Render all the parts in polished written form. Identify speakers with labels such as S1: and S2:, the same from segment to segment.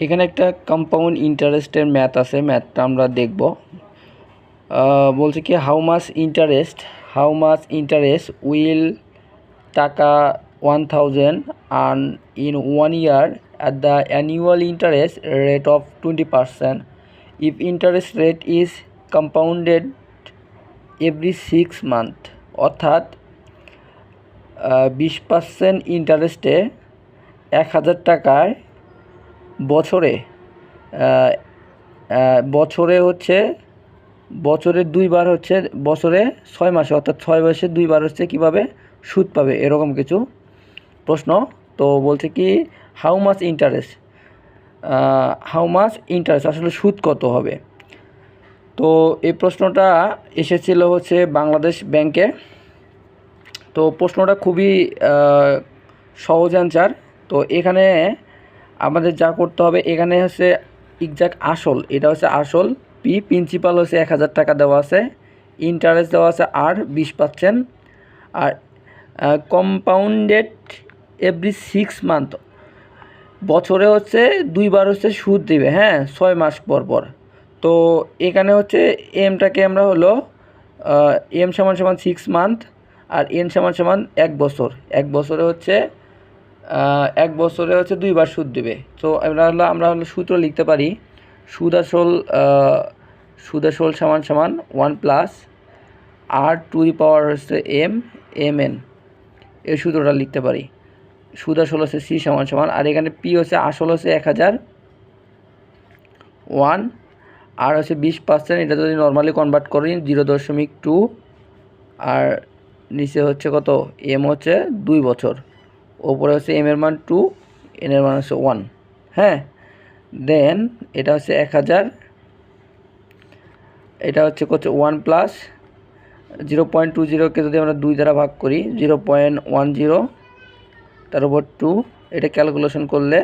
S1: এখানে একটা কম্পাউন্ড ইন্টারেস্টের ম্যাথ আছে, ম্যাথটা আমরা দেখব। বলছে কি হাউ মাচ ইন্টারেস্ট উইল টাকা 1000 earn in 1 year at the annual interest rate of 20% if interest rate is compounded every 6 month। অর্থাৎ 20% ইন্টারেস্টে 1000 টাকায় বছরে বছরে দুইবার হচ্ছে, বছরে 6 মাসে অর্থাৎ 6 মাসে দুইবার হচ্ছে কীভাবে সুদ পাবে, এরকম কিছু প্রশ্ন। তো বলছে কি হাউ মাচ ইন্টারেস্ট আসলে সুদ কত হবে। তো এই প্রশ্নটা এসেছিল হচ্ছে বাংলাদেশ ব্যাংকে। তো প্রশ্নটা খুবই সহজ অ্যান্সার। তো এখানে আমাদের যা করতে হবে, এখানে হচ্ছে এক্সাক্ট আসল, এটা হচ্ছে আসল, প্রিন্সিপাল হচ্ছে 1000 টাকা দেওয়া আছে, ইন্টারেস্ট দেওয়া আছে আর 20%, আর কম্পাউন্ডেড এভরি 6 মান্থ, বছরে হচ্ছে দুইবার হচ্ছে সুদ দেবে, হ্যাঁ 6 মাস পর পর। তো এখানে হচ্ছে এমটাকে আমরা হলো এম সমান 6 মান্থ আর এন সমান 1 বছর। 1 বছরে হচ্ছে 1 বছরে হচ্ছে দুইবার সুদ দেবে। তো আমরা হলো সূত্র লিখতে পারি, সুদ আসল সমান 1 প্লাস আর টু দি পাওয়ার হচ্ছে এম এন, এই সূত্রটা লিখতে পারি। সুদ আসল হচ্ছে সি সমান আর এখানে পি হচ্ছে আসল হচ্ছে 1001 আর হচ্ছে 20%, এটা যদি নর্মালি কনভার্ট করি 0.2, আর নিচে হচ্ছে কত এম হচ্ছে 2 বছর, ওপরে হচ্ছে এম এর মান 2, এন এর মান হচ্ছে 1, হ্যাঁ। দেন এটা হচ্ছে 1000, এটা হচ্ছে 1 প্লাস 0.20কে যদি আমরা 2 দ্বারা ভাগ করি 0.10, তার উপর 2, এটা ক্যালকুলেশন করলে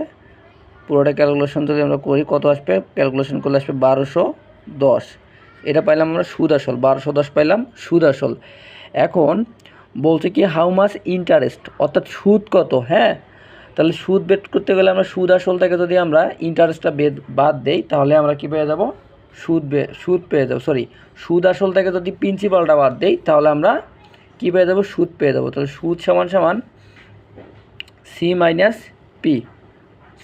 S1: পুরোটা ক্যালকুলেশন যদি আমরা করি কত আসবে, ক্যালকুলেশন করলে আসবে 1210। এটা পাইলাম আমরা সুদ আসল, 1210 পাইলাম সুদ আসল। এখন বলছে কি হাউ মাচ ইন্টারেস্ট, অর্থাৎ সুদ কত, হ্যাঁ। তাহলে সুদ বের করতে গেলে আমরা সুদ আসল থেকে যদি আমরা ইন্টারেস্টটা বাদ দেই তাহলে আমরা কী পেয়ে যাব, সুদ আসল থেকে যদি প্রিন্সিপালটা বাদ দেই তাহলে আমরা কী পেয়ে যাব, সুদ পেয়ে যাব। তাহলে সুদ সমান সি মাইনাস পি,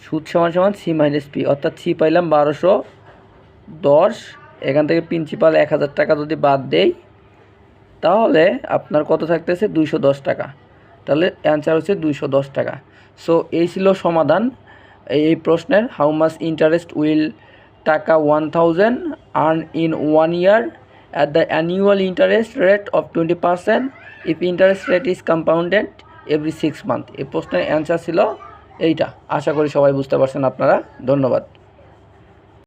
S1: সুদ সমান সি মাইনাস পি, অর্থাৎ সি পাইলাম 1210, এখান থেকে প্রিন্সিপাল 1000 টাকা যদি বাদ দেই তাহলে আপনার কত থাকতেছে 210 টাকা। তাহলে অ্যান্সার হচ্ছে 210 টাকা। সো এই ছিল সমাধান এই প্রশ্নের, হাউ মাচ ইন্টারেস্ট উইল টাকা 1000 earn in 1 year at the annual interest rate of 20% if interest rate is compounded every 6 month। এই প্রশ্নের অ্যান্সার ছিল এইটা। আশা করি সবাই বুঝতে পারছেন আপনারা। ধন্যবাদ।